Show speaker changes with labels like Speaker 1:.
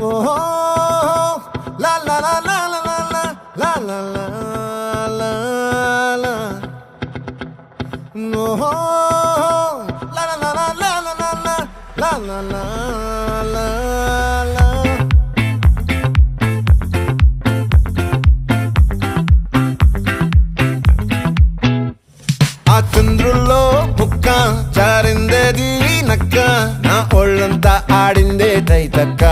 Speaker 1: ఓహో లా లా లా లా లా లా లా లా లా లా ఓహో లా లా లా లా లా లా లా లా లా లా లా ఆ చంద్రుల్లో ముక్క జారిందేది నక్క నా ఒళ్ళంతా ఆడిందే తైతక్క